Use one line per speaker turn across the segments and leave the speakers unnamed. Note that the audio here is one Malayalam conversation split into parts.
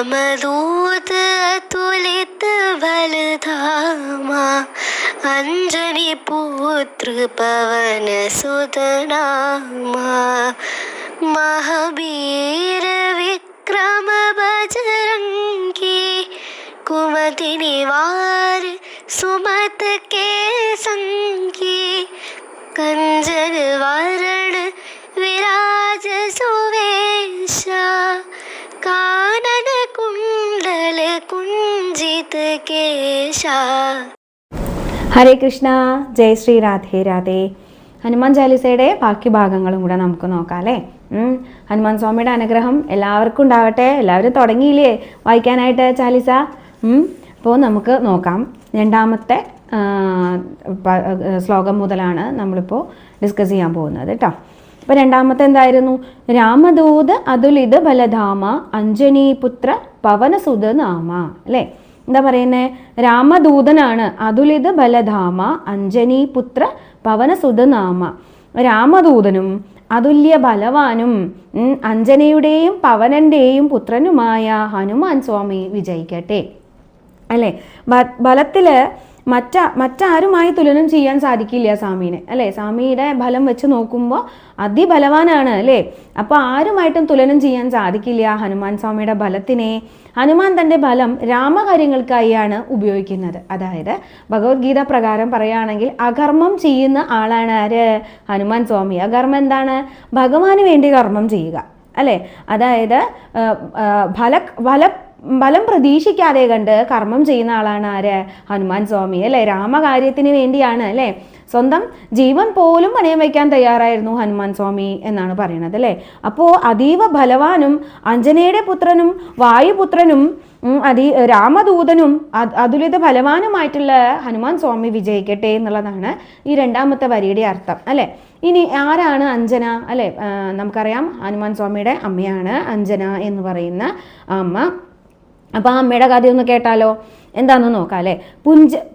रामदूत अतुलित बलधामा अंजनी पुत्र पवन सुत नामा महावीर विक्रम बजरंगी कुमति निवार सुमत के संगी कंजन वरण विराज सुवेशा कानन कुंडल कुंजित केशा.
ഹരേ കൃഷ്ണ, ജയ് ശ്രീ രാധേ രാധേ. ഹനുമാൻ ചാലിസയുടെ ബാക്കി ഭാഗങ്ങളും കൂടെ നമുക്ക് നോക്കാം അല്ലേ. ഹനുമാൻ സ്വാമിയുടെ അനുഗ്രഹം എല്ലാവർക്കും ഉണ്ടാവട്ടെ. എല്ലാവരും തുടങ്ങിയില്ലേ വായിക്കാനായിട്ട് ചാലിസ? അപ്പോൾ നമുക്ക് നോക്കാം. രണ്ടാമത്തെ ശ്ലോകം മുതലാണ് നമ്മളിപ്പോൾ ഡിസ്കസ് ചെയ്യാൻ പോകുന്നത് കേട്ടോ. അപ്പോൾ രണ്ടാമത്തെ എന്തായിരുന്നു? രാമദൂത് അതുലിത് ബലധാമ അഞ്ജനീപുത്ര പവനസുത നാമ അല്ലേ. എന്താ പറയുന്നത്? രാമദൂതനാണ്, അതുലിത് ബലധാമ അഞ്ജനീപുത്ര പവനസുത നാമ. രാമദൂതനും അതുല്യ ബലവാനും അഞ്ജനയുടെയും പവനൻ്റെയും പുത്രനുമായ ഹനുമാൻ സ്വാമി വിജയിക്കട്ടെ അല്ലേ. ബലത്തിൽ മറ്റാരുമായി തുലനം ചെയ്യാൻ സാധിക്കില്ല സ്വാമീനെ അല്ലേ. സ്വാമിയുടെ ബലം വെച്ച് നോക്കുമ്പോൾ അതിബലവാനാണ് അല്ലേ. അപ്പോൾ ആരുമായിട്ടും തുലനം ചെയ്യാൻ സാധിക്കില്ല ഹനുമാൻ സ്വാമിയുടെ ബലത്തിനെ. ഹനുമാൻ തൻ്റെ ബലം രാമകാര്യങ്ങൾക്കായാണ് ഉപയോഗിക്കുന്നത്. അതായത് ഭഗവത്ഗീത പ്രകാരം പറയുകയാണെങ്കിൽ അകർമ്മം ചെയ്യുന്ന ആളാണ് ആര്? ഹനുമാൻ സ്വാമി. അകർമ്മം എന്താണ്? ഭഗവാന് വേണ്ടി കർമ്മം ചെയ്യുക അല്ലേ. അതായത് ബലം പ്രതീക്ഷിക്കാതെ കണ്ട് കർമ്മം ചെയ്യുന്ന ആളാണ് ആര്? ഹനുമാൻ സ്വാമി അല്ലേ. രാമകാര്യത്തിന് വേണ്ടിയാണ് അല്ലേ. സ്വന്തം ജീവൻ പോലും പണയം വയ്ക്കാൻ തയ്യാറായിരുന്നു ഹനുമാൻ സ്വാമി എന്നാണ് പറയുന്നത് അല്ലേ. അപ്പോൾ അതീവ ബലവാനും അഞ്ജനയുടെ പുത്രനും വായുപുത്രനും രാമദൂതനും അതുലിത ബലവാനുമായിട്ടുള്ള ഹനുമാൻ സ്വാമി വിജയിക്കട്ടെ എന്നുള്ളതാണ് ഈ രണ്ടാമത്തെ വരിയുടെ അർത്ഥം അല്ലേ. ഇനി ആരാണ് അഞ്ജന അല്ലേ? നമുക്കറിയാം ഹനുമാൻ സ്വാമിയുടെ അമ്മയാണ് അഞ്ജന എന്ന് പറയുന്ന അമ്മ. അപ്പോൾ ആ അമ്മയുടെ കഥയൊന്ന് കേട്ടാലോ? എന്താണെന്ന് നോക്കാം അല്ലേ.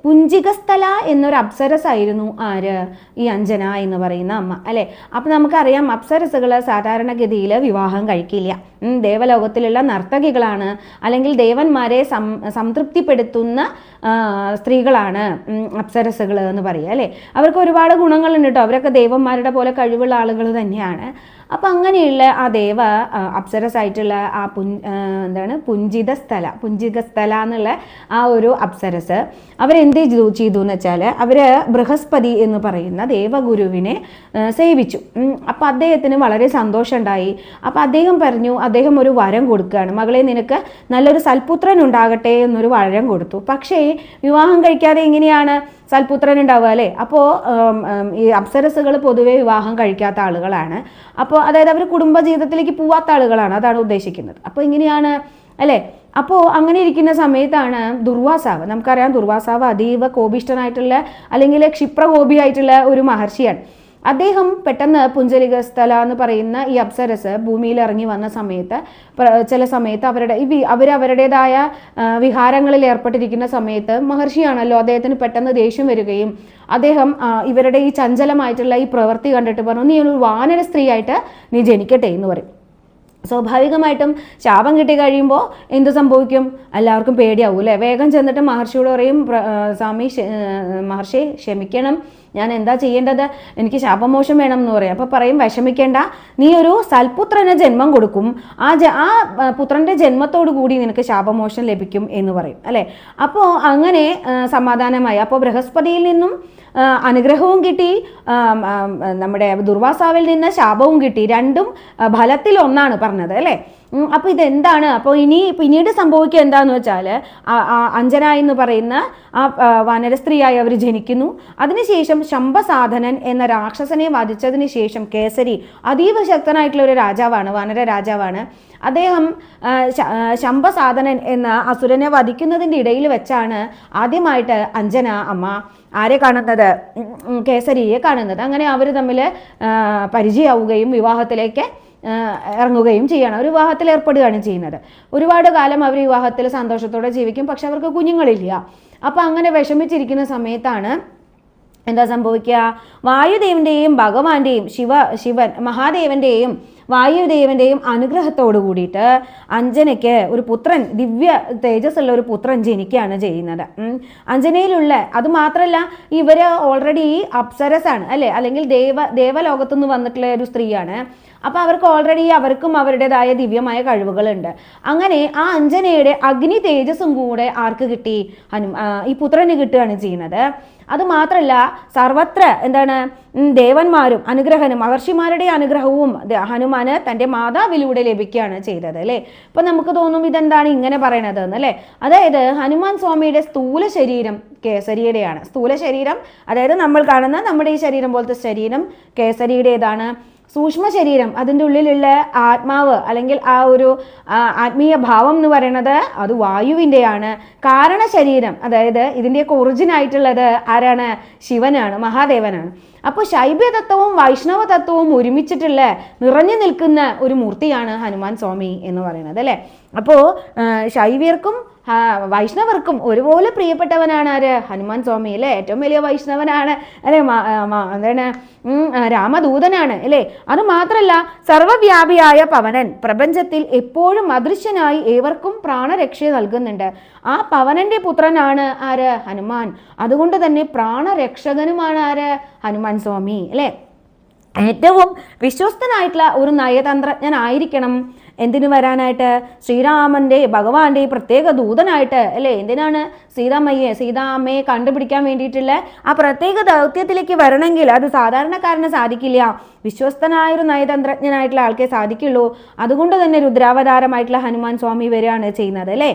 പുഞ്ചികസ്ഥല എന്നൊരു അപ്സരസ് ആയിരുന്നു ആര്? ഈ അഞ്ജന എന്ന് പറയുന്ന അമ്മ അല്ലേ. അപ്പം നമുക്കറിയാം അപ്സരസുകൾ സാധാരണഗതിയിൽ വിവാഹം കഴിക്കില്ല. ദേവലോകത്തിലുള്ള നർത്തകികളാണ്, അല്ലെങ്കിൽ ദേവന്മാരെ സംതൃപ്തിപ്പെടുത്തുന്ന സ്ത്രീകളാണ് അപ്സരസുകൾ എന്ന് പറയുക അല്ലേ. അവർക്ക് ഒരുപാട് ഗുണങ്ങളുണ്ട് കേട്ടോ. അവരൊക്കെ ദേവന്മാരുടെ പോലെ കഴിവുള്ള ആളുകൾ തന്നെയാണ്. അപ്പം അങ്ങനെയുള്ള ആ ദേവ അപ്സരസായിട്ടുള്ള ആ പുഞ്ചികസ്ഥല എന്നുള്ള ആ ഒരു അപ്സരസ് അവരെന്ത് ചെയ്തു എന്ന് വെച്ചാൽ അവർ ബൃഹസ്പതി എന്ന് പറയുന്ന ദേവഗുരുവിനെ സേവിച്ചു. അപ്പം അദ്ദേഹത്തിന് വളരെ സന്തോഷമുണ്ടായി. അപ്പം അദ്ദേഹം പറഞ്ഞു, അദ്ദേഹം ഒരു വരം കൊടുക്കുകയാണ്, മകളെ നിനക്ക് നല്ലൊരു സൽപുത്രൻ ഉണ്ടാകട്ടെ എന്നൊരു വരം കൊടുത്തു. പക്ഷേ വിവാഹം കഴിക്കാതെ എങ്ങനെയാണ് സൽപുത്രൻ ഉണ്ടാവുക അല്ലേ. അപ്പോൾ ഈ അപ്സരസുകൾ പൊതുവെ വിവാഹം കഴിക്കാത്ത ആളുകളാണ്. അപ്പോൾ അതായത് അവർ കുടുംബജീവിതത്തിലേക്ക് പോവാത്ത ആളുകളാണ്, അതാണ് ഉദ്ദേശിക്കുന്നത്. അപ്പോൾ ഇങ്ങനെയാണ് അല്ലേ. അപ്പോൾ അങ്ങനെ ഇരിക്കുന്ന സമയത്താണ് ദുർവാസാവ്. നമുക്കറിയാം ദുർവാസാവ് അതീവ കോപിഷ്ഠനായിട്ടുള്ള അല്ലെങ്കിൽ ക്ഷിപ്രകോപിയായിട്ടുള്ള ഒരു മഹർഷിയാണ്. അദ്ദേഹം പെട്ടെന്ന് പുഞ്ചലികസ്ഥല എന്ന് പറയുന്ന ഈ അപ്സരസ് ഭൂമിയിൽ ഇറങ്ങി വന്ന സമയത്ത് ചില സമയത്ത് അവരുടേതായ വിഹാരങ്ങളിൽ ഏർപ്പെട്ടിരിക്കുന്ന സമയത്ത് മഹർഷിയാണല്ലോ, അദ്ദേഹത്തിന് പെട്ടെന്ന് ദേഷ്യം വരികയും അദ്ദേഹം ഇവരുടെ ഈ ചഞ്ചലമായിട്ടുള്ള ഈ പ്രവൃത്തി കണ്ടിട്ട് പറഞ്ഞു, നീ ഒരു വാനര സ്ത്രീയായിട്ട് നീ ജനിക്കട്ടെ എന്ന് പറയും. സ്വാഭാവികമായിട്ടും ശാപം കിട്ടി കഴിയുമ്പോൾ എന്ത് സംഭവിക്കും? എല്ലാവർക്കും പേടിയാവും അല്ലേ. വേഗം ചെന്നിട്ട് മഹർഷിയോട് പറയും, മഹർഷി ക്ഷമിക്കണം, ഞാൻ എന്താ ചെയ്യേണ്ടത്, എനിക്ക് ശാപമോക്ഷം വേണം എന്ന് പറയും. അപ്പോൾ പറയും, വിഷമിക്കേണ്ട, നീ ഒരു സൽപുത്രന് ജന്മം കൊടുക്കും, ആ പുത്രൻ്റെ ജന്മത്തോടു കൂടി നിനക്ക് ശാപമോക്ഷം ലഭിക്കും എന്ന് പറയും അല്ലേ. അപ്പോൾ അങ്ങനെ സമാധാനമായി. അപ്പോൾ ബൃഹസ്പതിയിൽ നിന്നും അനുഗ്രഹവും കിട്ടി, നമ്മുടെ ദുർവാസാവിൽ നിന്ന് ശാപവും കിട്ടി. രണ്ടും ഫലത്തിൽ ഒന്നാണ് പറഞ്ഞത് അല്ലേ. അപ്പോൾ ഇതെന്താണ്? അപ്പോൾ പിന്നീട് സംഭവിക്കുക എന്താണെന്ന് വെച്ചാൽ അഞ്ജന എന്ന് പറയുന്ന ആ വാനരസ്ത്രീയായി അവർ ജനിക്കുന്നു. അതിനുശേഷം ശംഭസാധനൻ എന്ന രാക്ഷസനെ വധിച്ചതിന് ശേഷം കേസരി അതീവ ശക്തനായിട്ടുള്ള ഒരു രാജാവാണ്, വാനര രാജാവാണ്. അദ്ദേഹം ശംഭസാധനൻ എന്ന അസുരനെ വധിക്കുന്നതിൻ്റെ ഇടയിൽ വെച്ചാണ് ആദ്യമായിട്ട് അഞ്ജന അമ്മ ആരെ കാണുന്നത്? കേസരിയെ കാണുന്നത്. അങ്ങനെ അവർ തമ്മിൽ പരിചയമാവുകയും വിവാഹത്തിലേക്ക് ഇറങ്ങുകയും ചെയ്യണം. ഒരു വിവാഹത്തിൽ ഏർപ്പെടുകയാണ് ചെയ്യുന്നത്. ഒരുപാട് കാലം അവർ വിവാഹത്തിൽ സന്തോഷത്തോടെ ജീവിക്കും. പക്ഷെ അവർക്ക് കുഞ്ഞുങ്ങളില്ല. അപ്പം അങ്ങനെ വിഷമിച്ചിരിക്കുന്ന സമയത്താണ് എന്താ സംഭവിക്കുക? വായുദേവൻ്റെയും ഭഗവാന്റെയും ശിവൻ മഹാദേവൻ്റെയും വായുദേവൻ്റെയും അനുഗ്രഹത്തോടു കൂടിയിട്ട് അഞ്ജനയ്ക്ക് ഒരു പുത്രൻ, ദിവ്യ തേജസ്സുള്ള ഒരു പുത്രൻ ജനിക്കുകയാണ് ചെയ്യുന്നത്. അഞ്ജനയിലുള്ള അത് മാത്രമല്ല, ഇവര് ഓൾറെഡി അപ്സരസാണ് അല്ലേ, അല്ലെങ്കിൽ ദേവലോകത്തുനിന്ന് വന്നിട്ടുള്ള ഒരു സ്ത്രീയാണ്. അപ്പോൾ അവർക്ക് ഓൾറെഡി അവർക്കും അവരുടേതായ ദിവ്യമായ കഴിവുകളുണ്ട്. അങ്ങനെ ആ അഞ്ജനയുടെ അഗ്നി തേജസ്സും കൂടെ ആർക്ക് കിട്ടി? ഈ പുത്രന് കിട്ടുകയാണ് ചെയ്യുന്നത്. അതുമാത്രമല്ല, സർവത്ര എന്താണ് ദേവന്മാരും അനുഗ്രഹനും മഹർഷിമാരുടെ അനുഗ്രഹവും ഹനുമാന് തൻ്റെ മാതാവിലൂടെ ലഭിക്കുകയാണ് ചെയ്തത് അല്ലേ. ഇപ്പം നമുക്ക് തോന്നും ഇതെന്താണ് ഇങ്ങനെ പറയണത് എന്നല്ലേ. അതായത് ഹനുമാൻ സ്വാമിയുടെ സ്ഥൂല ശരീരം കേസരിയുടെയാണ്. സ്ഥൂല ശരീരം അതായത് നമ്മൾ കാണുന്ന നമ്മുടെ ഈ ശരീരം പോലത്തെ ശരീരം കേസരിയുടേതാണ്. സൂക്ഷ്മ ശരീരം, അതിൻ്റെ ഉള്ളിലുള്ള ആത്മാവ് അല്ലെങ്കിൽ ആ ഒരു ആത്മീയ ഭാവം എന്ന് പറയുന്നത് അത് വായുവിൻ്റെയാണ്. കാരണ ശരീരം അതായത് ഇതിൻ്റെയൊക്കെ ഒറിജിനായിട്ടുള്ളത് ആരാണ്? ശിവനാണ്, മഹാദേവനാണ്. അപ്പോൾ ശൈവ തത്വവും വൈഷ്ണവ തത്വവും ഒരുമിച്ചിട്ടുള്ള നിറഞ്ഞു നിൽക്കുന്ന ഒരു മൂർത്തിയാണ് ഹനുമാൻ സ്വാമി എന്ന് പറയുന്നത് അല്ലേ. അപ്പോൾ ശൈവ്യർക്കും വൈഷ്ണവർക്കും ഒരുപോലെ പ്രിയപ്പെട്ടവനാണ് ആര്? ഹനുമാൻ സ്വാമി അല്ലേ. ഏറ്റവും വലിയ വൈഷ്ണവനാണ് അല്ലേ, എന്താണ് രാമദൂതനാണ് അല്ലേ. അത് മാത്രമല്ല, സർവവ്യാപിയായ പവനൻ പ്രപഞ്ചത്തിൽ എപ്പോഴും അദൃശ്യനായി ഏവർക്കും പ്രാണരക്ഷ നൽകുന്നുണ്ട്. ആ പവനന്റെ പുത്രനാണ് ആര്? ഹനുമാൻ. അതുകൊണ്ട് തന്നെ പ്രാണരക്ഷകനുമാണ് ആര്? ഹനുമാൻ സ്വാമി അല്ലേ. ഏറ്റവും വിശ്വസ്തനായിട്ടുള്ള ഒരു നയതന്ത്രജ്ഞനായിരിക്കണം എന്തിനു വരാനായിട്ട്? ശ്രീരാമൻ്റെ ഭഗവാന്റെ പ്രത്യേക ദൂതനായിട്ട് അല്ലേ. എന്തിനാണ്? സീതാമ്മയെ കണ്ടുപിടിക്കാൻ വേണ്ടിയിട്ടുള്ള ആ പ്രത്യേക ദൗത്യത്തിലേക്ക് വരണമെങ്കിൽ അത് സാധാരണക്കാരന് സാധിക്കില്ല. വിശ്വസ്തനായൊരു നയതന്ത്രജ്ഞനായിട്ടുള്ള ആൾക്കേ സാധിക്കുള്ളൂ. അതുകൊണ്ട് തന്നെ രുദ്രാവതാരമായിട്ടുള്ള ഹനുമാൻ സ്വാമി വരികയാണ് ചെയ്യുന്നത് അല്ലേ.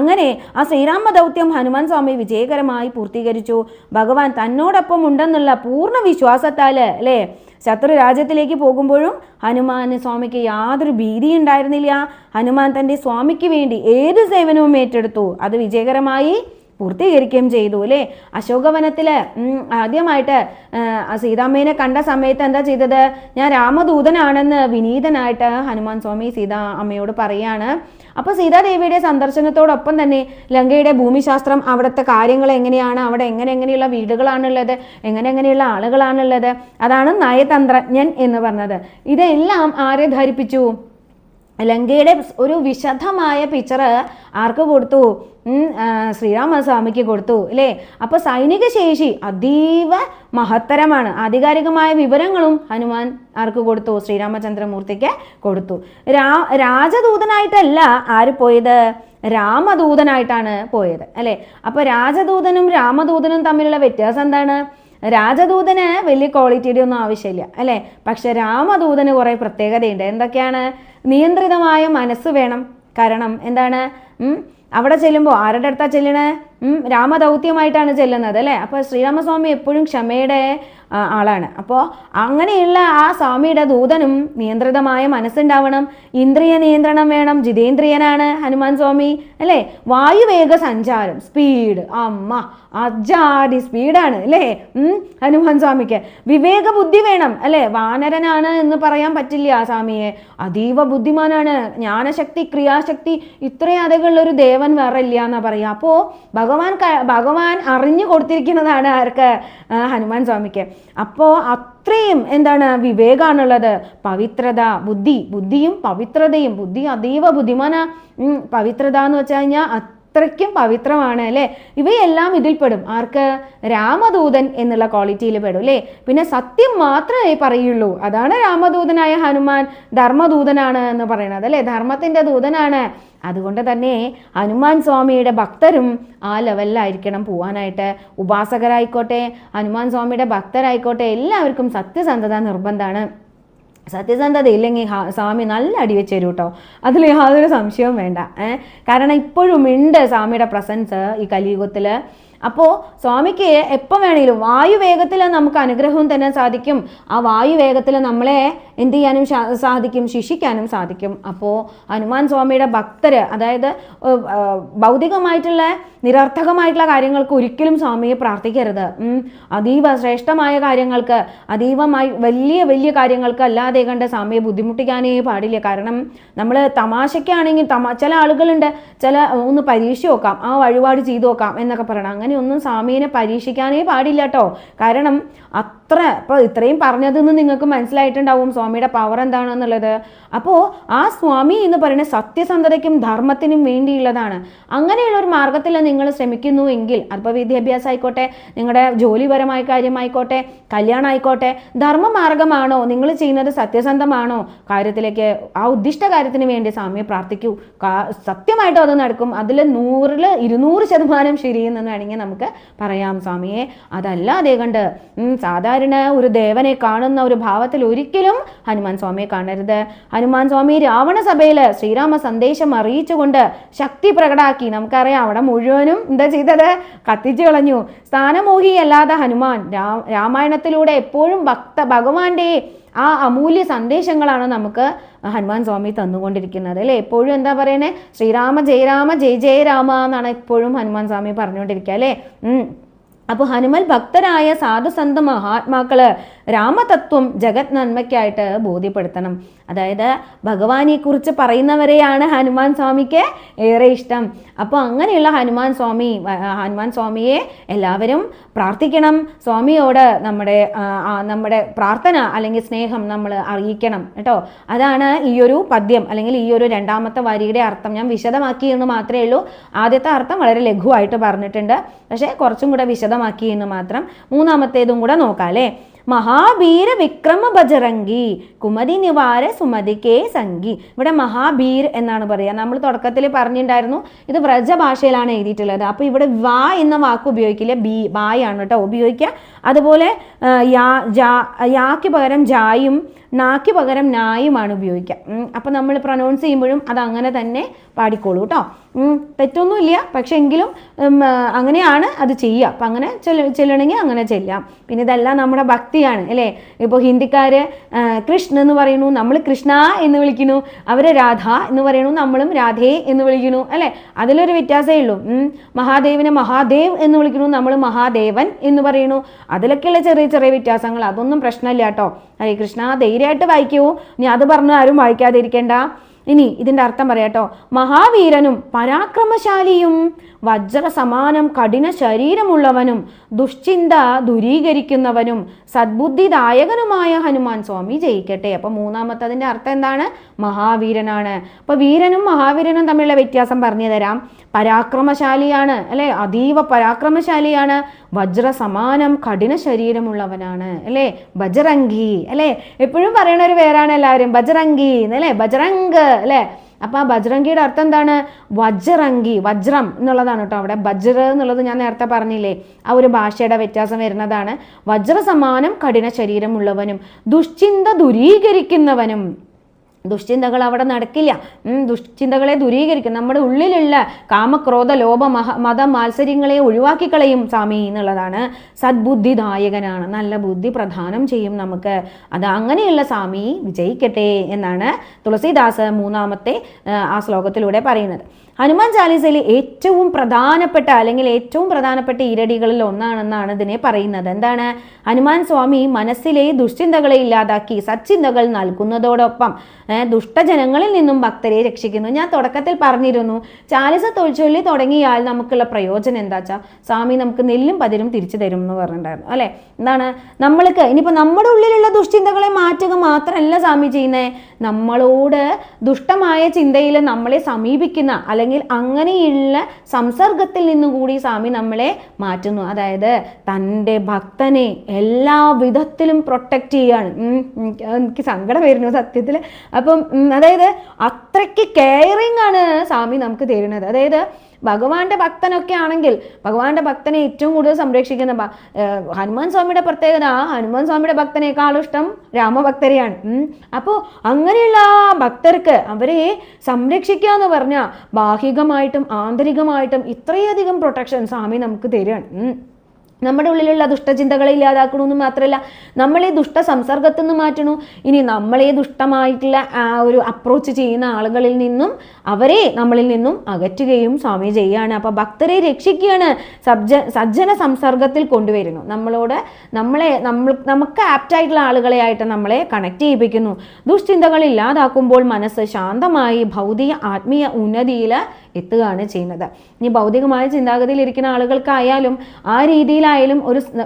അങ്ങനെ ആ ശ്രീരാമ ദൗത്യം ഹനുമാൻ സ്വാമി വിജയകരമായി പൂർത്തീകരിച്ചു. ഭഗവാൻ തന്നോടൊപ്പം ഉണ്ടെന്നുള്ള പൂർണ്ണ വിശ്വാസത്താൽ അല്ലേ ശത്രു രാജ്യത്തിലേക്ക് പോകുമ്പോഴും ഹനുമാൻ സ്വാമിക്ക് യാതൊരു ഭീതി ഉണ്ടായിരുന്നില്ല. ഹനുമാൻ തൻ്റെ സ്വാമിക്ക് വേണ്ടി ഏത് സേവനവും ഏറ്റെടുത്തു. അത് വിജയകരമായി പൂർത്തീകരിക്കുകയും ചെയ്തു അല്ലേ. അശോകവനത്തിൽ ആദ്യമായിട്ട് സീതാമ്മേനെ കണ്ട സമയത്ത് എന്താ ചെയ്തത്? ഞാൻ രാമദൂതനാണെന്ന് വിനീതനായിട്ട് ഹനുമാൻ സ്വാമി സീതാ അമ്മയോട് പറയാണ്. അപ്പോൾ സീതാദേവിയുടെ സന്ദർശനത്തോടൊപ്പം തന്നെ ലങ്കയുടെ ഭൂമിശാസ്ത്രം, അവിടുത്തെ കാര്യങ്ങൾ എങ്ങനെയാണ്, അവിടെ എങ്ങനെയുള്ള വീടുകളാണുള്ളത്, എങ്ങനെയുള്ള ആളുകളാണുള്ളത്, അതാണ് നയതന്ത്രജ്ഞൻ എന്ന് പറഞ്ഞത്. ഇതെല്ലാം ആരെ ധരിപ്പിച്ചു? ലങ്കയുടെ ഒരു വിശദമായ പിക്ചർ ആർക്ക് കൊടുത്തു? ശ്രീരാമസ്വാമിക്ക് കൊടുത്തു അല്ലേ. അപ്പോൾ സൈനിക ശേഷി അതീവ മഹത്തരമാണ്. ആധികാരികമായ വിവരങ്ങളും ഹനുമാൻ ആർക്ക് കൊടുത്തു? ശ്രീരാമചന്ദ്രമൂർത്തിക്ക് കൊടുത്തു. രാജദൂതനായിട്ടല്ല ആര് പോയത്? രാമദൂതനായിട്ടാണ് പോയത് അല്ലേ. അപ്പോൾ രാജദൂതനും രാമദൂതനും തമ്മിലുള്ള വ്യത്യാസം എന്താണ്? രാജദൂതന് വലിയ ക്വാളിറ്റിയുടെ ഒന്നും ആവശ്യമില്ല അല്ലേ. പക്ഷെ രാമദൂതന് കുറേ പ്രത്യേകതയുണ്ട്. എന്തൊക്കെയാണ്? നിയന്ത്രിതമായ മനസ്സ് വേണം. കാരണം എന്താണ്? അവിടെ ചെല്ലുമ്പോൾ ആരുടെ അടുത്താ ചെല്ലണേ? രാമദൗത്യമായിട്ടാണ് ചെല്ലുന്നത് അല്ലേ. അപ്പോൾ ശ്രീരാമസ്വാമി എപ്പോഴും ക്ഷമയുടെ ആളാണ്. അപ്പോൾ അങ്ങനെയുള്ള ആ സ്വാമിയുടെ ദൂതനും നിയന്ത്രിതമായ മനസ്സുണ്ടാവണം, ഇന്ദ്രിയ നിയന്ത്രണം വേണം. ജിതേന്ദ്രിയനാണ് ഹനുമാൻ സ്വാമി അല്ലേ. വായുവേഗ സഞ്ചാരം, സ്പീഡ്, അജാതി സ്പീഡാണ് അല്ലേ ഹനുമാൻ സ്വാമിക്ക്. വിവേക ബുദ്ധി വേണം അല്ലേ. വാനരനാണ് എന്ന് പറയാൻ പറ്റില്ല ആ സ്വാമിയെ. അതീവ ബുദ്ധിമാനാണ്. ജ്ഞാനശക്തി, ക്രിയാശക്തി ഇത്രയധികമുള്ളൊരു ദേവൻ വേറെ ഇല്ല എന്നാ പറയാ. അപ്പോൾ ഭഗവാൻ അറിഞ്ഞു കൊടുത്തിരിക്കുന്നതാണ് ആർക്ക്? ഹനുമാൻ സ്വാമിക്ക്. അപ്പോൾ അത്രയും എന്താണ് വിവേകാണുള്ളത്. പവിത്രത, ബുദ്ധിയും പവിത്രതയും. ബുദ്ധി അതീവ ബുദ്ധിമാനാ. പവിത്രത എന്ന് വെച്ച് കഴിഞ്ഞാൽ അത്രയ്ക്കും പവിത്രമാണ് അല്ലേ. ഇവയെല്ലാം ഇതിൽപ്പെടും. ആർക്ക്? രാമദൂതൻ എന്നുള്ള ക്വാളിറ്റിയിൽ പെടും അല്ലേ. പിന്നെ സത്യം മാത്രമേ പറയുള്ളൂ. അതാണ് രാമദൂതനായ ഹനുമാൻ ധർമ്മദൂതനാണ് എന്ന് പറയുന്നത് അല്ലേ. ധർമ്മത്തിൻ്റെ ദൂതനാണ്. അതുകൊണ്ട് തന്നെ ഹനുമാൻ സ്വാമിയുടെ ഭക്തരും ആ ലെവലിലായിരിക്കണം പോവാനായിട്ട്. ഉപാസകരായിക്കോട്ടെ, ഹനുമാൻ സ്വാമിയുടെ ഭക്തരായിക്കോട്ടെ, എല്ലാവർക്കും സത്യസന്ധത നിർബന്ധമാണ്. സത്യസന്ധത ഇല്ലെങ്കിൽ സ്വാമി നല്ല അടിവെച്ച് തരും കേട്ടോ. അതിൽ യാതൊരു സംശയവും വേണ്ട. കാരണം ഇപ്പോഴും ഉണ്ട് സ്വാമിയുടെ പ്രസൻസ് ഈ കലിയുഗത്തിൽ. അപ്പോൾ സ്വാമിക്ക് എപ്പോൾ വേണമെങ്കിലും വായുവേഗത്തിൽ നമുക്ക് അനുഗ്രഹവും തന്നെ സാധിക്കും. ആ വായുവേഗത്തിൽ നമ്മളെ എന്ത് ചെയ്യാനും സാധിക്കും? ശിക്ഷിക്കാനും സാധിക്കും. അപ്പോൾ ഹനുമാൻ സ്വാമിയുടെ ഭക്തർ, അതായത് ഭൗതികമായിട്ടുള്ള നിരർത്ഥകമായിട്ടുള്ള കാര്യങ്ങൾക്ക് ഒരിക്കലും സ്വാമിയെ പ്രാർത്ഥിക്കരുത്. അതീവ ശ്രേഷ്ഠമായ കാര്യങ്ങൾക്ക്, അതീവമായി വലിയ കാര്യങ്ങൾക്ക് അല്ലാതെ കണ്ട് സ്വാമിയെ ബുദ്ധിമുട്ടിക്കാനേ പാടില്ല. കാരണം നമ്മൾ തമാശയ്ക്കാണെങ്കിൽ ചില ആളുകളുണ്ട്, ഒന്ന് പരീക്ഷ നോക്കാം, ആ വഴിപാട് ചെയ്തു നോക്കാം എന്നൊക്കെ പറയണം. അങ്ങനെയൊന്നും സ്വാമീനെ പരീക്ഷിക്കാനേ പാടില്ല കേട്ടോ. കാരണം അത്ര അപ്പോൾ ഇത്രയും പറഞ്ഞതെന്ന് നിങ്ങൾക്ക് മനസ്സിലായിട്ടുണ്ടാവും സ്വാമിയുടെ പവർ എന്താണെന്നുള്ളത്. അപ്പോൾ ആ സ്വാമി എന്ന് പറയുന്നത് സത്യസന്ധതയ്ക്കും ധർമ്മത്തിനും വേണ്ടിയുള്ളതാണ്. അങ്ങനെയുള്ള ഒരു മാർഗത്തിൽ നിങ്ങൾ ശ്രമിക്കുന്നു എങ്കിൽ, അതിപ്പോൾ വിദ്യാഭ്യാസം ആയിക്കോട്ടെ, നിങ്ങളുടെ ജോലിപരമായ കാര്യമായിക്കോട്ടെ, കല്യാണം ആയിക്കോട്ടെ, ധർമ്മമാർഗമാണോ നിങ്ങൾ ചെയ്യുന്നത്, സത്യസന്ധമാണോ കാര്യത്തിലേക്ക്, ആ ഉദ്ദിഷ്ട കാര്യത്തിന് വേണ്ടി സ്വാമിയെ പ്രാർത്ഥിക്കൂ. സത്യമായിട്ടും അത് നടക്കും. അതിൽ 100% ശരിയെന്ന് വേണമെങ്കിൽ നമുക്ക് പറയാം സ്വാമിയെ. അതല്ലാതെ കണ്ട് സാധാരണ ഒരു ദേവനെ കാണുന്ന ഒരു ഭാവത്തിൽ ഒരിക്കലും ഹനുമാൻ സ്വാമിയെ കാണരുത്. ഹനുമാൻ സ്വാമി രാവണ സഭയിൽ ശ്രീരാമ സന്ദേശം അറിയിച്ചുകൊണ്ട് ശക്തി പ്രകടാക്കി. നമുക്കറിയാം അവിടെ മുഴുവനും എന്താ ചെയ്തത്, കത്തിച്ചു കളഞ്ഞു. സ്ഥാനമോഹിയല്ലാതെ ഹനുമാൻ രാമായണത്തിലൂടെ എപ്പോഴും ഭഗവാന്റെ ആ അമൂല്യ സന്ദേശങ്ങളാണ് നമുക്ക് ഹനുമാൻ സ്വാമി തന്നുകൊണ്ടിരിക്കുന്നത് അല്ലേ. എപ്പോഴും എന്താ പറയുന്നത്, ശ്രീരാമ ജയ രാമ ജയ ജയ രാമ എന്നാണ് എപ്പോഴും ഹനുമാൻ സ്വാമി പറഞ്ഞുകൊണ്ടിരിക്കുക അല്ലേ. അപ്പോൾ ഹനുമാൻ ഭക്തരായ സാധുസന്ത മഹാത്മാക്കള് രാമതത്വം ജഗത് നന്മയ്ക്കായിട്ട് ബോധ്യപ്പെടുത്തണം. അതായത് ഭഗവാനെ കുറിച്ച് പറയുന്നവരെയാണ് ഹനുമാൻ സ്വാമിക്ക് ഏറെ ഇഷ്ടം. അപ്പോൾ അങ്ങനെയുള്ള ഹനുമാൻ സ്വാമിയെ എല്ലാവരും പ്രാർത്ഥിക്കണം. സ്വാമിയോട് നമ്മുടെ പ്രാർത്ഥന അല്ലെങ്കിൽ സ്നേഹം നമ്മൾ അറിയിക്കണം കേട്ടോ. അതാണ് ഈ ഒരു പദ്യം അല്ലെങ്കിൽ ഈ ഒരു രണ്ടാമത്തെ വരിയുടെ അർത്ഥം. ഞാൻ വിശദമാക്കി എന്ന് മാത്രമേ ഉള്ളൂ. ആദ്യത്തെ അർത്ഥം വളരെ ലഘുവായിട്ട് പറഞ്ഞിട്ടുണ്ട്, പക്ഷേ കുറച്ചും കൂടെ വിശദമാക്കി എന്ന് മാത്രം. മൂന്നാമത്തേതും കൂടെ നോക്കാം അല്ലേ. മഹാബീര വിക്രമ ബജറംഗി കുമതി നിവാര സുമതികേ സംഗി. ഇവിടെ മഹാബീർ എന്നാണ് പറയുക. നമ്മൾ തുടക്കത്തിൽ പറഞ്ഞിട്ടുണ്ടായിരുന്നു ഇത് വ്രജഭാഷയിലാണ് എഴുതിയിട്ടുള്ളത്. അപ്പോൾ ഇവിടെ വാ എന്ന വാക്ക് ഉപയോഗിക്കില്ല, ബായാണ് കേട്ടോ ഉപയോഗിക്കുക. അതുപോലെ യാക്ക് പകരം ജായും നാക്ക് പകരം നായുമാണ് ഉപയോഗിക്കുക. അപ്പം നമ്മൾ പ്രൊനൗൺസ് ചെയ്യുമ്പോഴും അത് അങ്ങനെ തന്നെ പാടിക്കോളൂ കേട്ടോ. തെറ്റൊന്നുമില്ല, പക്ഷെ എങ്കിലും അങ്ങനെയാണ് അത് ചെയ്യുക. അപ്പം അങ്ങനെ ചെല്ലണമെങ്കിൽ അങ്ങനെ ചെല്ലാം. പിന്നെ ഇതെല്ലാം നമ്മുടെ ഭക്തിയാണ് അല്ലേ. ഇപ്പോൾ ഹിന്ദിക്കാർ കൃഷ്ണ എന്ന് പറയുന്നു, നമ്മൾ കൃഷ്ണ എന്ന് വിളിക്കുന്നു. അവർ രാധ എന്ന് പറയുന്നു, നമ്മളും രാധേ എന്ന് വിളിക്കുന്നു അല്ലേ. അതിലൊരു വ്യത്യാസമേ ഉള്ളൂ. മഹാദേവിനെ മഹാദേവ് എന്ന് വിളിക്കുന്നു, നമ്മൾ മഹാദേവൻ എന്ന് പറയുന്നു. അതിലൊക്കെയുള്ള ചെറിയ ചെറിയ വ്യത്യാസങ്ങൾ, അതൊന്നും പ്രശ്നമില്ല കേട്ടോ. ഹരേ കൃഷ്ണ ധൈര്യമായിട്ട് വായിക്കൂ. ഇനി അത് പറഞ്ഞ് ആരും വായിക്കാതിരിക്കേണ്ട. ഇനി ഇതിൻ്റെ അർത്ഥം പറയാട്ടോ. മഹാവീരനും പരാക്രമശാലിയും വജ്ര സമാനം കഠിന ശരീരമുള്ളവനും ദുശ്ചിന്ത ദൂരീകരിക്കുന്നവനും സദ്ബുദ്ധിദായകനുമായ ഹനുമാൻ സ്വാമി ജയിക്കട്ടെ. അപ്പം മൂന്നാമത്തതിൻ്റെ അർത്ഥം എന്താണ്? മഹാവീരനാണ്. അപ്പോൾ വീരനും മഹാവീരനും തമ്മിലുള്ള വ്യത്യാസം പറഞ്ഞു തരാം. പരാക്രമശാലിയാണ് അല്ലേ, അതീവ പരാക്രമശാലിയാണ്. വജ്ര സമാനം കഠിന ശരീരമുള്ളവനാണ് അല്ലേ, ബജറംഗി അല്ലേ. എപ്പോഴും പറയണ ഒരു പേരാണ് എല്ലാവരും, ബജറംഗി അല്ലേ, ബജറംഗ് അല്ലേ. അപ്പം ആ ബജ്രംഗിയുടെ അർത്ഥം എന്താണ്? വജ്രംഗി, വജ്രം എന്നുള്ളതാണ് കേട്ടോ. അവിടെ ബജ്ര എന്നുള്ളത് ഞാൻ നേരത്തെ പറഞ്ഞില്ലേ, ആ ഒരു ഭാഷയുടെ വ്യത്യാസം വരുന്നതാണ്. വജ്ര സമാനം കഠിന ശരീരമുള്ളവനും ദുശ്ചിന്ത ദൂരീകരിക്കുന്നവനും. ദുശ്ചിന്തകൾ അവിടെ നടക്കില്ല. ദുശ്ചിന്തകളെ ദൂരീകരിക്കും. നമ്മുടെ ഉള്ളിലുള്ള കാമക്രോധ ലോഭ മത മാത്സര്യങ്ങളെ ഒഴിവാക്കിക്കളയും സ്വാമി എന്നുള്ളതാണ്. സദ്ബുദ്ധിദായകനാണ്, നല്ല ബുദ്ധി പ്രദാനം ചെയ്യും നമുക്ക്. അത് അങ്ങനെയുള്ള സ്വാമി വിജയിക്കട്ടെ എന്നാണ് തുളസീദാസ് മൂന്നാമത്തെ ആ ശ്ലോകത്തിലൂടെ പറയുന്നത്. ഹനുമാൻ ചാലീസയിലെ ഏറ്റവും പ്രധാനപ്പെട്ട ഈരടികളിൽ ഒന്നാണെന്നാണ് ഇതിനെ പറയുന്നത്. എന്താണ്? ഹനുമാൻ സ്വാമി മനസ്സിലെ ദുശ്ചിന്തകളെ ഇല്ലാതാക്കി സച്ചിന്തകൾ നൽകുന്നതോടൊപ്പം ദുഷ്ടജനങ്ങളിൽ നിന്നും ഭക്തരെ രക്ഷിക്കുന്നു. ഞാൻ തുടക്കത്തിൽ പറഞ്ഞിരുന്നു, ചാലിസ ചൊല്ലി തുടങ്ങിയാൽ നമുക്കുള്ള പ്രയോജനം എന്താ വെച്ചാൽ സ്വാമി നമുക്ക് നെല്ലും പതിരും തിരിച്ചു തരും എന്ന് പറഞ്ഞിട്ടുണ്ടായിരുന്നു അല്ലേ. എന്താണ്? നമ്മൾക്ക് ഇനിയിപ്പോൾ നമ്മുടെ ഉള്ളിലുള്ള ദുശ്ചിന്തകളെ മാറ്റുക മാത്രമല്ല സ്വാമി ചെയ്യുന്നത്, നമ്മളോട് ദുഷ്ടമായ ചിന്തയിൽ നമ്മളെ സമീപിക്കുന്ന അല്ലെങ്കിൽ അങ്ങനെയുള്ള സംസർഗത്തിൽ നിന്നും കൂടി സ്വാമി നമ്മളെ മാറ്റുന്നു. അതായത് തൻ്റെ ഭക്തനെ എല്ലാ വിധത്തിലും പ്രൊട്ടക്റ്റ് ചെയ്യാണ്. എനിക്ക് സങ്കടം വരുന്നു സത്യത്തിൽ. അപ്പം അതായത് അത്രയ്ക്ക് കെയറിങ് ആണ് സ്വാമി നമുക്ക് തരുന്നത്. അതായത് ഭഗവാന്റെ ഭക്തനൊക്കെ ആണെങ്കിൽ ഭഗവാന്റെ ഭക്തനെ ഏറ്റവും കൂടുതൽ സംരക്ഷിക്കുന്ന ഹനുമാൻ സ്വാമിയുടെ പ്രത്യേകത, ഹനുമാൻ സ്വാമിയുടെ ഭക്തനേക്കാളും ഇഷ്ടം രാമഭക്തരെയാണ്. അപ്പോൾ അങ്ങനെയുള്ള ഭക്തർക്ക് അവരെ സംരക്ഷിക്കുക എന്ന് പറഞ്ഞാൽ ബാഹ്യമായിട്ടും ആന്തരികമായിട്ടും ഇത്രയധികം പ്രൊട്ടക്ഷൻ സ്വാമി നമുക്ക് തരുകയാണ്. നമ്മുടെ ഉള്ളിലുള്ള ദുഷ്ടചിന്തകളെ ഇല്ലാതാക്കണമെന്ന് മാത്രമല്ല, നമ്മളെ ദുഷ്ട സംസർഗത്തിൽ നിന്ന് മാറ്റണു. ഇനി നമ്മളെ ദുഷ്ടമായിട്ടുള്ള ഒരു അപ്രോച്ച് ചെയ്യുന്ന ആളുകളിൽ നിന്നും അവരെ നമ്മളിൽ നിന്നും അകറ്റുകയും സ്വാമി ചെയ്യാണ്. അപ്പോൾ ഭക്തരെ രക്ഷിക്കുകയാണ്, സജ്ജന സംസർഗത്തിൽ കൊണ്ടുവരുന്നു. നമുക്ക് ആപ്റ്റായിട്ടുള്ള ആളുകളെ ആയിട്ട് നമ്മളെ കണക്ട് ചെയ്യിപ്പിക്കുന്നു. ദുശ്ചിന്തകൾ ഇല്ലാതാക്കുമ്പോൾ മനസ്സ് ശാന്തമായി ഭൗതിക ആത്മീയ ഉന്നതിയിൽ എത്തുകയാണ് ചെയ്യുന്നത്. ഇനി ഭൗതികമായ ചിന്താഗതിയിൽ ഇരിക്കുന്ന ആളുകൾക്കായാലും ആ രീതിയിലായാലും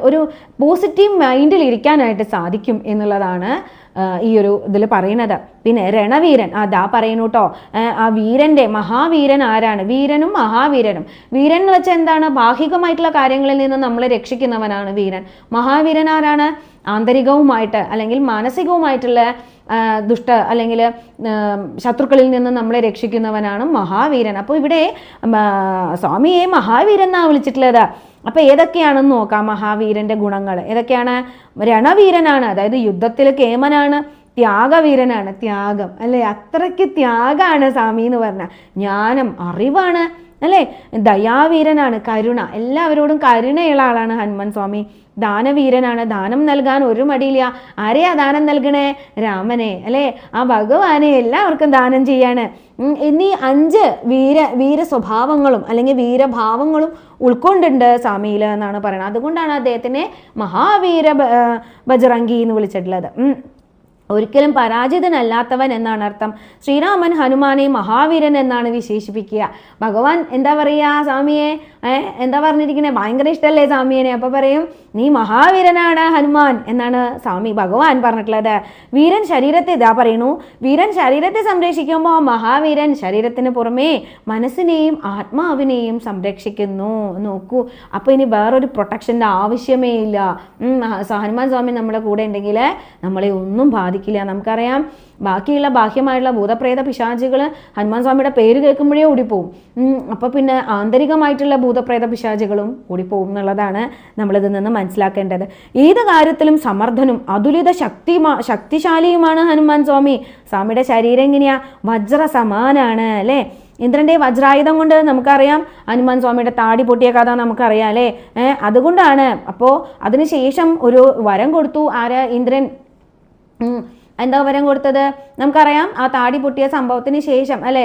ഒരു പോസിറ്റീവ് മൈൻഡിൽ ഇരിക്കാനായിട്ട് സാധിക്കും എന്നുള്ളതാണ് ഈ ഒരു ഇതിൽ പറയുന്നത്. പിന്നെ രണവീരൻ, അതാ പറയുന്നു കേട്ടോ. ആ വീരന്റെ മഹാവീരൻ ആരാണ്? വീരനും മഹാവീരനും. വീരൻ എന്ന് വെച്ചാൽ എന്താണ്? ബാഹികമായിട്ടുള്ള കാര്യങ്ങളിൽ നിന്ന് നമ്മളെ രക്ഷിക്കുന്നവനാണ് വീരൻ. മഹാവീരൻ ആരാണ്? ആന്തരികവുമായിട്ട് അല്ലെങ്കിൽ മാനസികവുമായിട്ടുള്ള ദുഷ്ട അല്ലെങ്കിൽ ശത്രുക്കളിൽ നിന്ന് നമ്മളെ രക്ഷിക്കുന്നവനാണ് മഹാവീരൻ. അപ്പോൾ ഇവിടെ സ്വാമിയെ മഹാവീരൻ എന്നാണ് വിളിച്ചിട്ടുള്ളത്. അപ്പോൾ ഏതൊക്കെയാണെന്ന് നോക്കാം മഹാവീരന്റെ ഗുണങ്ങൾ. ഏതൊക്കെയാണ്? രണവീരനാണ്, അതായത് യുദ്ധത്തിൽ കേമനാണ്. ത്യാഗവീരനാണ്, ത്യാഗം അല്ലേ, അത്രയ്ക്ക് ത്യാഗമാണ് സ്വാമി എന്ന് പറഞ്ഞാൽ. ജ്ഞാനം, അറിവാണ് അല്ലേ. ദയാവീരനാണ്, കരുണ, എല്ലാവരോടും കരുണയുള്ള ആളാണ് ഹനുമാൻ സ്വാമി. ദാനവീരനാണ്, ദാനം നൽകാൻ ഒരു മടിയില്ല. ആരെയാ ദാനം നൽകണേ? രാമനെ അല്ലേ, ആ ഭഗവാനെ എല്ലാവർക്കും ദാനം ചെയ്യാണ്. എന്നീ 5 വീര സ്വഭാവങ്ങളും അല്ലെങ്കിൽ വീരഭാവങ്ങളും ഉൾക്കൊണ്ടുണ്ട് സ്വാമിയിൽ എന്നാണ് പറയുന്നത്. അതുകൊണ്ടാണ് അദ്ദേഹത്തിനെ മഹാവീര ബജറംഗി എന്ന് വിളിച്ചിട്ടുള്ളത്. ഒരിക്കലും പരാജിതനല്ലാത്തവൻ എന്നാണ് അർത്ഥം. ശ്രീരാമൻ ഹനുമാനെ മഹാവീരൻ എന്നാണ് വിശേഷിപ്പിക്കുക. ഭഗവാൻ എന്താ പറയുക സ്വാമിയെ? എന്താ പറഞ്ഞിരിക്കുന്നത്? ഭയങ്കര ഇഷ്ടമല്ലേ സ്വാമിയെ? അപ്പോൾ പറയും നീ മഹാവീരനാണ് ഹനുമാൻ എന്നാണ് സ്വാമി ഭഗവാൻ പറഞ്ഞിട്ടുള്ളത്. വീരൻ ശരീരത്തെ, ഇതാ പറയുന്നു, വീരൻ ശരീരത്തെ സംരക്ഷിക്കുമ്പോൾ മഹാവീരൻ ശരീരത്തിന് പുറമേ മനസ്സിനെയും ആത്മാവിനെയും സംരക്ഷിക്കുന്നു. നോക്കൂ, അപ്പോൾ ഇനി വേറൊരു പ്രൊട്ടക്ഷൻ്റെ ആവശ്യമേ ഇല്ല. ഹനുമാൻ സ്വാമി നമ്മുടെ കൂടെ ഉണ്ടെങ്കിൽ നമ്മളെ ഒന്നും ബാധിക്കില്ല. നമുക്കറിയാം ബാക്കിയുള്ള ബാഹ്യമായിട്ടുള്ള ഭൂതപ്രേത പിശാചുകൾ ഹനുമാൻ സ്വാമിയുടെ പേര് കേൾക്കുമ്പോഴേ ഓടിപ്പോവും. അപ്പോൾ പിന്നെ ആന്തരികമായിട്ടുള്ള ഭൂതപ്രേത പിശാചുകളും ഓടിപ്പോവും എന്നുള്ളതാണ് നമ്മളിതിൽ നിന്ന് മനസ്സിലാക്കേണ്ടത്. ഏത് കാര്യത്തിലും സമർത്ഥനും അതുലിത ശക്തിശാലിയുമാണ് ഹനുമാൻ സ്വാമി. സ്വാമിയുടെ ശരീരം എങ്ങനെയാ? വജ്ര സമാനാണ് അല്ലേ. ഇന്ദ്രൻ്റെ വജ്രായുധം കൊണ്ട് നമുക്കറിയാം ഹനുമാൻ സ്വാമിയുടെ താടി പൊട്ടിയ കഥ നമുക്കറിയാം അല്ലേ. അതുകൊണ്ടാണ്. അപ്പോൾ അതിനുശേഷം ഒരു വരം കൊടുത്തു. ആര്? ഇന്ദ്രൻ. എന്താ വരം കൊടുത്തത്? നമുക്കറിയാം. ആ താടി പൊട്ടിയ സംഭവത്തിന് ശേഷം അല്ലേ,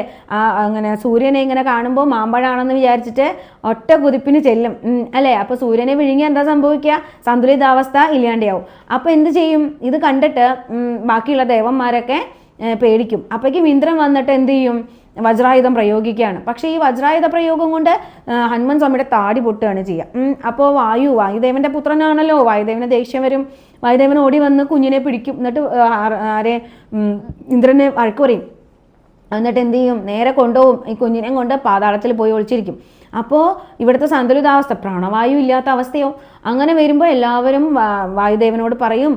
അങ്ങനെ സൂര്യനെ ഇങ്ങനെ കാണുമ്പോൾ മാമ്പഴാണെന്ന് വിചാരിച്ചിട്ട് ഒറ്റ കുതിപ്പിന് ചെല്ലും അല്ലേ. അപ്പോൾ സൂര്യനെ വിഴുങ്ങി എന്താ സംഭവിക്കുക? സന്തുലിതാവസ്ഥ ഇല്ലാണ്ടാവും. അപ്പോൾ എന്ത് ചെയ്യും? ഇത് കണ്ടിട്ട് ബാക്കിയുള്ള ദേവന്മാരൊക്കെ പേടിക്കും. അപ്പോഴേക്കും ഇന്ദ്രൻ വന്നിട്ട് എന്ത് ചെയ്യും? വജ്രായുധം പ്രയോഗിക്കുകയാണ്. പക്ഷേ ഈ വജ്രായുധ പ്രയോഗം കൊണ്ട് ഹനുമാൻ സ്വാമിയുടെ താടി പൊട്ടുകയാണ് ചെയ്യുക. അപ്പോൾ വായുദേവന്റെ പുത്രനാണല്ലോ, വായുദേവന് ദേഷ്യം വരും. വായുദേവൻ ഓടി വന്ന് കുഞ്ഞിനെ പിടിക്കും. എന്നിട്ട് ഇന്ദ്രനെ വഴക്ക് പറയും. എന്നിട്ട് എന്ത് ചെയ്യും? നേരെ കൊണ്ടുപോകും. ഈ കുഞ്ഞിനെ കൊണ്ട് പാതാളത്തിൽ പോയി ഒളിച്ചിരിക്കും. അപ്പോൾ ഇവിടുത്തെ സന്തുലിതാവസ്ഥ, പ്രാണവായു ഇല്ലാത്ത അവസ്ഥയോ. അങ്ങനെ വരുമ്പോൾ എല്ലാവരും വായുദേവനോട് പറയും,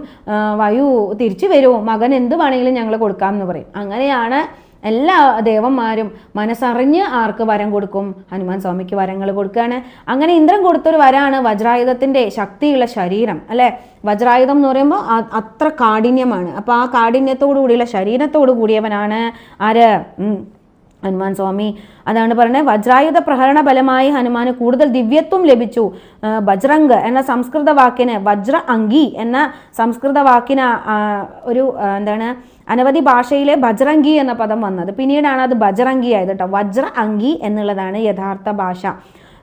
വായു തിരിച്ചു വരുമോ, മകൻ എന്ത് വേണമെങ്കിലും ഞങ്ങൾ കൊടുക്കാം എന്ന് പറയും. അങ്ങനെയാണ് എല്ലാ ദേവന്മാരും മനസ്സറിഞ്ഞ് ആർക്ക് വരം കൊടുക്കും? ഹനുമാൻ സ്വാമിക്ക് വരങ്ങൾ കൊടുക്കുകയാണ്. അങ്ങനെ ഇന്ദ്രൻ കൊടുത്തൊരു വരാണ് വജ്രായുധത്തിൻ്റെ ശക്തിയുള്ള ശരീരം അല്ലേ. വജ്രായുധം എന്ന് പറയുമ്പോൾ അത്ര കാഠിന്യമാണ്. അപ്പോൾ ആ കാഠിന്യത്തോടു കൂടിയുള്ള ശരീരത്തോടു കൂടിയവനാണ് ആര്? ഹനുമാൻ സ്വാമി. അതാണ് പറയുന്നത്, വജ്രായുധ പ്രഹരണ ഫലമായി ഹനുമാന് കൂടുതൽ ദിവ്യത്വം ലഭിച്ചു. ബജ്രംഗ് എന്ന സംസ്കൃത വാക്കിന്, വജ്ര അങ്കി എന്ന സംസ്കൃത വാക്കിന് ഒരു എന്താണ് അനവധി ഭാഷയിലെ ബജ്രംഗി എന്ന പദം വന്നത്. പിന്നീടാണ് അത് ബജ്രംഗി ആയത് കേട്ടോ. വജ്ര അങ്കി എന്നുള്ളതാണ് യഥാർത്ഥ ഭാഷ.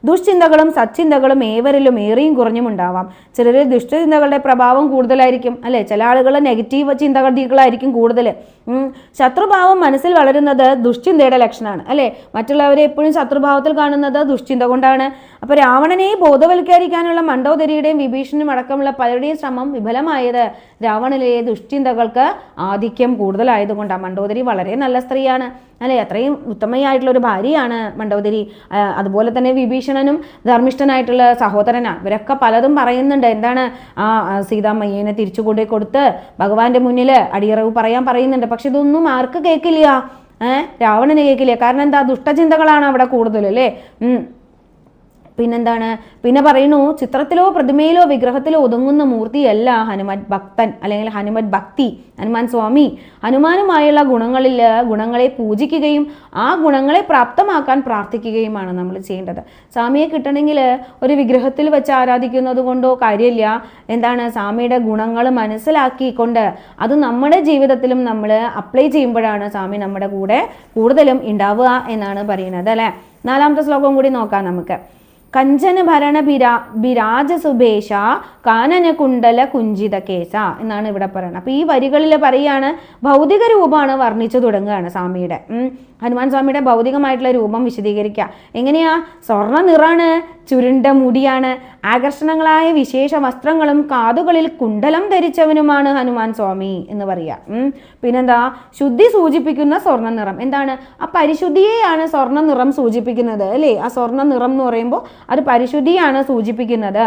ദുഷ്ചിന്തകളും സച്ചിന്തകളും ഏവരിലും ഏറിയും കുറഞ്ഞും ഉണ്ടാവാം. ചിലരിൽ ദുഷ്ടചിന്തകളുടെ പ്രഭാവം കൂടുതലായിരിക്കും അല്ലേ. ചില ആളുകൾ നെഗറ്റീവ് ചിന്തകളായിരിക്കും കൂടുതൽ. ശത്രുഭാവം മനസ്സിൽ വളരുന്നത് ദുഷ്ചിന്തയുടെ ലക്ഷണമാണ് അല്ലേ. മറ്റുള്ളവരെ എപ്പോഴും ശത്രുഭാവത്തിൽ കാണുന്നത് ദുഷ്ചിന്ത കൊണ്ടാണ്. അപ്പോൾ രാവണനെ ബോധവൽക്കരിക്കാനുള്ള മണ്ഡോദരിയുടെയും വിഭീഷണനും അടക്കമുള്ള പലരുടെയും ശ്രമം വിഫലമായത് രാവണനിലെ ദുഷ്ചിന്തകൾക്ക് ആധിക്യം കൂടുതലായതുകൊണ്ടാണ്. മണ്ഡോദരി വളരെ നല്ല സ്ത്രീയാണ് അല്ലേ. അത്രയും ഉത്തമയായിട്ടുള്ള ഒരു ഭാര്യയാണ് മണ്ഡോദരി. അതുപോലെ തന്നെ വിഭീഷണനും ധർമ്മിഷ്ഠനായിട്ടുള്ള സഹോദരനാണ്. ഇവരൊക്കെ പലതും പറയുന്നുണ്ട്. എന്താണ്? സീതാമ്മയ്യനെ തിരിച്ചു കൊണ്ടേ കൊടുത്ത് ഭഗവാന്റെ മുന്നിൽ അടിയറവ് പറയുന്നുണ്ട്. പക്ഷെ ഇതൊന്നും ആർക്ക് കേൾക്കില്ല? രാവണന് കേൾക്കില്ല. കാരണം എന്താ? ദുഷ്ടചിന്തകളാണ് അവിടെ കൂടുതൽ അല്ലേ. പിന്നെന്താണ്? പിന്നെ പറയുന്നു, ചിത്രത്തിലോ പ്രതിമയിലോ വിഗ്രഹത്തിലോ ഒതുങ്ങുന്ന മൂർത്തിയല്ല ഹനുമാൻ ഭക്തൻ അല്ലെങ്കിൽ ഹനുമത് ഭക്തി. ഹനുമാൻ സ്വാമി ഹനുമാനുമായുള്ള ഗുണങ്ങളെ പൂജിക്കുകയും ആ ഗുണങ്ങളെ പ്രാപ്തമാക്കാൻ പ്രാർത്ഥിക്കുകയുമാണ് നമ്മൾ ചെയ്യേണ്ടത്. സ്വാമിയെ കിട്ടണമെങ്കിൽ ഒരു വിഗ്രഹത്തിൽ വെച്ച് ആരാധിക്കുന്നത് കൊണ്ടോ കാര്യമില്ല. എന്താണ്? സ്വാമിയുടെ ഗുണങ്ങൾ മനസ്സിലാക്കിക്കൊണ്ട് അത് നമ്മുടെ ജീവിതത്തിലും നമ്മൾ അപ്ലൈ ചെയ്യുമ്പോഴാണ് സ്വാമി നമ്മുടെ കൂടെ കൂടുതലും ഉണ്ടാവുക എന്നാണ് പറയുന്നത് അല്ലേ. 4ാമത്തെ ശ്ലോകം കൂടി നോക്കാം നമുക്ക്. കഞ്ചന ഭരണ ബിരാജ സുബേഷ കാനന കുണ്ടല കുഞ്ചിത കേസ എന്നാണ് ഇവിടെ പറയുന്നത്. അപ്പോൾ ഈ വരികളിൽ പറയുകയാണ്, ഭൗതിക രൂപമാണ് വർണ്ണിച്ചു തുടങ്ങുകയാണ് സ്വാമിയുടെ. ഹനുമാൻ സ്വാമിയുടെ ഭൗതികമായിട്ടുള്ള രൂപം വിശദീകരിക്കുക. എങ്ങനെയാ? സ്വർണ്ണ നിറാണ്, ചുരുണ്ട മുടിയാണ്, ആകർഷണങ്ങളായ വിശേഷ വസ്ത്രങ്ങളും കാതുകളിൽ കുണ്ടലം ധരിച്ചവനുമാണ് ഹനുമാൻ സ്വാമി എന്ന് പറയാ. പിന്നെന്താ? ശുദ്ധി സൂചിപ്പിക്കുന്ന സ്വർണ്ണ നിറം. എന്താണ്? ആ പരിശുദ്ധിയെയാണ് സ്വർണ്ണ നിറം സൂചിപ്പിക്കുന്നത് അല്ലേ? ആ സ്വർണ്ണ നിറം എന്ന് പറയുമ്പോൾ അത് പരിശുദ്ധിയാണ് സൂചിപ്പിക്കുന്നത്.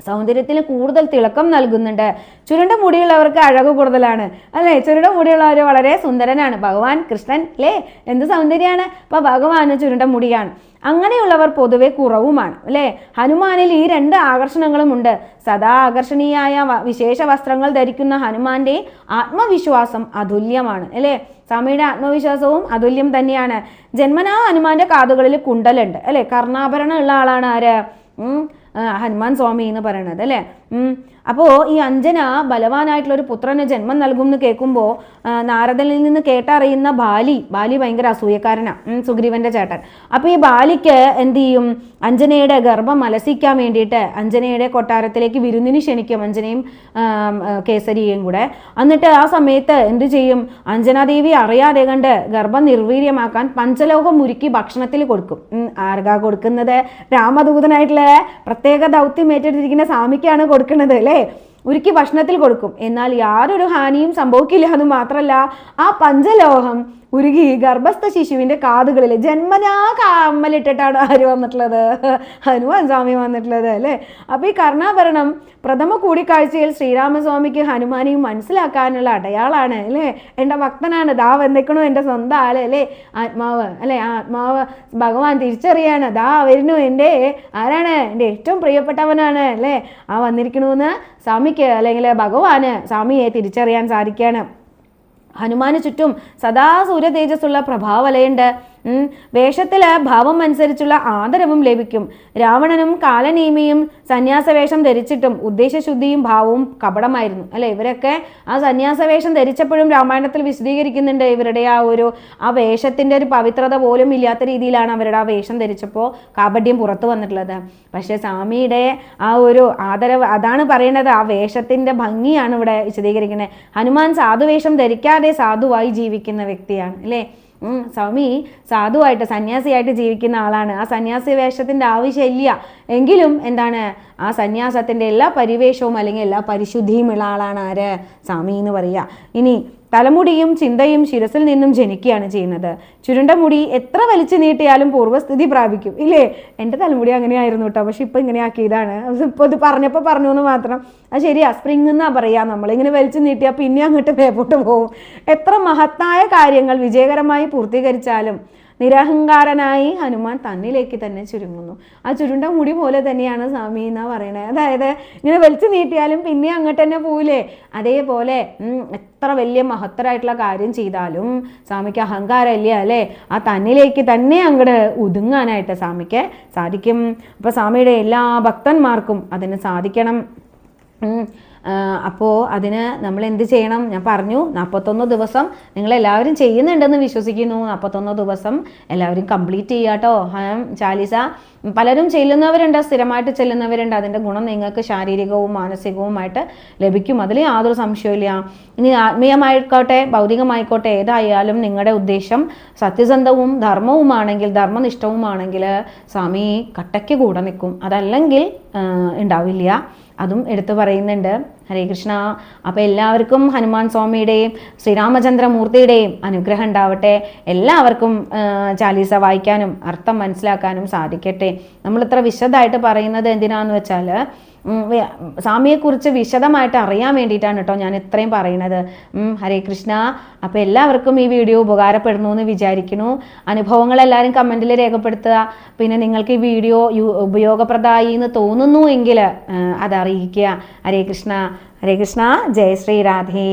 സൗന്ദര്യത്തിന് കൂടുതൽ തിളക്കം നൽകുന്നുണ്ട്. ചുരുണ്ട മുടിയുള്ളവർക്ക് അഴക് കൂടുതലാണ് അല്ലേ? ചുരുണ്ട മുടിയുള്ളവർ വളരെ സുന്ദരനാണ്. ഭഗവാൻ കൃഷ്ണൻ അല്ലേ? എന്ത് സൗന്ദര്യമാണ്! അപ്പൊ ഭഗവാന് ചുരുണ്ട മുടിയാണ്. അങ്ങനെയുള്ളവർ പൊതുവെ കുറവുമാണ് അല്ലേ? ഹനുമാനിൽ ഈ 2 ആകർഷണങ്ങളും ഉണ്ട്. സദാ ആകർഷണീയായ വിശേഷ വസ്ത്രങ്ങൾ ധരിക്കുന്ന ഹനുമാന്റെ ആത്മവിശ്വാസം അതുല്യമാണ് അല്ലേ? സ്വാമിയുടെ ആത്മവിശ്വാസവും അതുല്യം തന്നെയാണ്. ജന്മനാ ഹനുമാന്റെ കാതുകളിൽ കുണ്ടലുണ്ട് അല്ലേ? കർണാഭരണം ഉള്ള ആളാണ് ആര്? ഹനുമാൻ സ്വാമി എന്ന് പറയണത് അല്ലേ? അപ്പോൾ ഈ അഞ്ജന ബലവാനായിട്ടുള്ളൊരു പുത്രന് ജന്മം നൽകും എന്ന് കേൾക്കുമ്പോൾ നാരദനിൽ നിന്ന് കേട്ടറിയുന്ന ബാലി ഭയങ്കര അസൂയക്കാരനാണ്, സുഗ്രീവന്റെ ചേട്ടൻ. അപ്പോൾ ഈ ബാലിക്ക് എന്ത് ചെയ്യും? അഞ്ജനയുടെ ഗർഭം അലസിക്കാൻ വേണ്ടിയിട്ട് അഞ്ജനയുടെ കൊട്ടാരത്തിലേക്ക് വിരുന്നിന് ക്ഷണിക്കും, അഞ്ജനയും കേസരിയും കൂടെ. എന്നിട്ട് ആ സമയത്ത് എന്ത് ചെയ്യും? അഞ്ജനാദേവി അറിയാതെ കണ്ട് ഗർഭം നിർവീര്യമാക്കാൻ പഞ്ചലോഹം ഉരുക്കി ഭക്ഷണത്തിൽ കൊടുക്കും. ആർക്കാ കൊടുക്കുന്നത്? രാമദൂതനായിട്ടുള്ള പ്രത്യേക ദൗത്യം ഏറ്റെടുത്തിരിക്കുന്ന സ്വാമിക്കാണ് കൊടുക്കുന്നത് അല്ലേ? ഉരുക്കി ഭക്ഷണത്തിൽ കൊടുക്കും. എന്നാൽ യാതൊരു ഹാനിയും സംഭവിക്കില്ല എന്ന് മാത്രമല്ല, ആ പഞ്ചലോഹം ഉരുകി ഗർഭസ്ഥ ശിശുവിന്റെ കാതുകളിൽ ജന്മനാ കമ്മലിട്ടിട്ടാണ് ആര് വന്നിട്ടുള്ളത്? ഹനുമാൻ സ്വാമി വന്നിട്ടുള്ളത് അല്ലേ? അപ്പൊ ഈ കർണാഭരണം പ്രഥമ കൂടിക്കാഴ്ചയിൽ ശ്രീരാമസ്വാമിക്ക് ഹനുമാനെയും മനസ്സിലാക്കാനുള്ള അടയാളാണ് അല്ലേ? എൻ്റെ ഭക്തനാണ്, ദാ വന്നിക്കണു എൻ്റെ സ്വന്തം ആള് അല്ലേ? ആത്മാവ് അല്ലേ? ആ ആത്മാവ് ഭഗവാൻ തിരിച്ചറിയാണ്. ദാ വരുന്നു, എൻ്റെ ആരാണ്? എൻ്റെ ഏറ്റവും പ്രിയപ്പെട്ടവനാണ് അല്ലേ? ആ വന്നിരിക്കണമെന്ന് സ്വാമിക്ക് അല്ലെങ്കിൽ ഭഗവാന് സ്വാമിയെ തിരിച്ചറിയാൻ സാധിക്കുകയാണ്. ഹനുമാന് ചുറ്റും സദാ സൂര്യ തേജസ്സുള്ള പ്രഭാവലയുണ്ട്. വേഷത്തില് ഭാവം അനുസരിച്ചുള്ള ആദരവും ലഭിക്കും. രാവണനും കാലനീമിയും സന്യാസവേഷം ധരിച്ചിട്ടും ഉദ്ദേശശുദ്ധിയും ഭാവവും കപടമായിരുന്നു അല്ലെ? ഇവരൊക്കെ ആ സന്യാസവേഷം ധരിച്ചപ്പോഴും രാമായണത്തിൽ വിശദീകരിക്കുന്നുണ്ട്. ഇവരുടെ ആ വേഷത്തിന്റെ ഒരു പവിത്രത പോലും ഇല്ലാത്ത രീതിയിലാണ് അവരുടെ ആ വേഷം ധരിച്ചപ്പോൾ കാപട്യം പുറത്തു വന്നിട്ടുള്ളത്. പക്ഷെ സ്വാമിയുടെ ആ ഒരു ആദരവ് അതാണ് പറയുന്നത്. ആ വേഷത്തിന്റെ ഭംഗിയാണ് ഇവിടെ വിശദീകരിക്കുന്നത്. ഹനുമാൻ സാധുവേഷം ധരിക്കാതെ സാധുവായി ജീവിക്കുന്ന വ്യക്തിയാണ് അല്ലേ? സ്വാമി സാധുവായിട്ട് സന്യാസിയായിട്ട് ജീവിക്കുന്ന ആളാണ്. ആ സന്യാസി വേഷത്തിൻ്റെ ആവശ്യമില്ല എങ്കിലും എന്താണ്? ആ സന്യാസത്തിൻ്റെ എല്ലാ പരിവേഷവും അല്ലെങ്കിൽ എല്ലാ പരിശുദ്ധിയും ഉള്ള ആളാണ് ആര്? സ്വാമി എന്ന് പറയുക. ഇനി തലമുടിയും ചിന്തയും ശിരസിൽ നിന്നും ജനിക്കുകയാണ് ചെയ്യുന്നത്. ചുരുണ്ട മുടി എത്ര വലിച്ചു നീട്ടിയാലും പൂർവ്വസ്ഥിതി പ്രാപിക്കും ഇല്ലേ? എൻ്റെ തലമുടി അങ്ങനെയായിരുന്നു കേട്ടോ, പക്ഷെ ഇപ്പം ഇങ്ങനെ ആക്കിയതാണ്. ഇപ്പോൾ ഇത് പറഞ്ഞപ്പോൾ പറഞ്ഞു എന്ന് മാത്രം. അത് ശരിയാ, സ്പ്രിങ് എന്നാ പറയാ. നമ്മളിങ്ങനെ വലിച്ചു നീട്ടിയാൽ പിന്നെ അങ്ങോട്ട് മേപ്പോട്ട് പോകും. എത്ര മഹത്തായ കാര്യങ്ങൾ വിജയകരമായി പൂർത്തീകരിച്ചാലും നിരഹങ്കാരനായി ഹനുമാൻ തന്നിലേക്ക് തന്നെ ചുരുങ്ങുന്നു. ആ ചുരുണ്ട മുടി പോലെ തന്നെയാണ് സ്വാമി എന്നാ പറയണേ. അതായത് ഇങ്ങനെ വലിച്ചു നീട്ടിയാലും പിന്നെ അങ്ങോട്ട് തന്നെ പോവില്ലേ? അതേപോലെ എത്ര വലിയ മഹത്തരായിട്ടുള്ള കാര്യം ചെയ്താലും സ്വാമിക്ക് അഹങ്കാരം ഇല്ല അല്ലേ? ആ തന്നിലേക്ക് തന്നെ അങ്ങോട്ട് ഒതുങ്ങാനായിട്ട് സ്വാമിക്ക് സാധിക്കും. അപ്പോൾ സ്വാമിയുടെ എല്ലാ ഭക്തന്മാർക്കും അതിന് സാധിക്കണം. അപ്പോൾ അതിന് നമ്മൾ എന്ത് ചെയ്യണം? ഞാൻ പറഞ്ഞു 41 ദിവസം നിങ്ങളെല്ലാവരും ചെയ്യുന്നുണ്ടെന്ന് വിശ്വസിക്കുന്നു. 41 ദിവസം എല്ലാവരും കംപ്ലീറ്റ് ചെയ്യുക കേട്ടോ. ചാലിസ പലരും ചെല്ലുന്നവരുണ്ട്, സ്ഥിരമായിട്ട് ചെല്ലുന്നവരുണ്ട്. അതിൻ്റെ ഗുണം നിങ്ങൾക്ക് ശാരീരികവും മാനസികവുമായിട്ട് ലഭിക്കും, അതിൽ യാതൊരു സംശയമില്ല. ഇനി ആത്മീയമായിക്കോട്ടെ ഭൗതികമായിക്കോട്ടെ ഏതായാലും നിങ്ങളുടെ ഉദ്ദേശം സത്യസന്ധവും ധർമ്മവുമാണെങ്കിൽ, ധർമ്മനിഷ്ഠവുമാണെങ്കിൽ സ്വാമി കട്ടയ്ക്ക് കൂടെ നിൽക്കും. അതല്ലെങ്കിൽ ഉണ്ടാവില്ല. അതും എടുത്തു പറയുന്നുണ്ട്. ഹരേ കൃഷ്ണ. അപ്പോൾ എല്ലാവർക്കും ഹനുമാൻ സ്വാമിയുടെയും ശ്രീരാമചന്ദ്രമൂർത്തിയുടെയും അനുഗ്രഹം ഉണ്ടാവട്ടെ. എല്ലാവർക്കും ചാലീസ വായിക്കാനും അർത്ഥം മനസ്സിലാക്കാനും സാധിക്കട്ടെ. നമ്മളിത്ര വിശദമായിട്ട് പറയുന്നത് എന്തിനാന്ന് വെച്ചാൽ സ്വാമിയെക്കുറിച്ച് വിശദമായിട്ട് അറിയാൻ വേണ്ടിയിട്ടാണ് കേട്ടോ ഞാൻ ഇത്രയും പറയുന്നത്. ഹരേ കൃഷ്ണ. അപ്പോൾ എല്ലാവർക്കും ഈ വീഡിയോ ഉപകാരപ്പെടുന്നു എന്ന് വിചാരിക്കുന്നു. അനുഭവങ്ങൾ എല്ലാവരും കമൻറ്റിൽ രേഖപ്പെടുത്തുക. പിന്നെ നിങ്ങൾക്ക് ഈ വീഡിയോ ഉപയോഗപ്രദമായി എന്ന് തോന്നുന്നു എങ്കിൽ അതറിയിക്കുക. ഹരേ കൃഷ്ണ. ഹരേ കൃഷ്ണ. ജയ ശ്രീ രാധേ.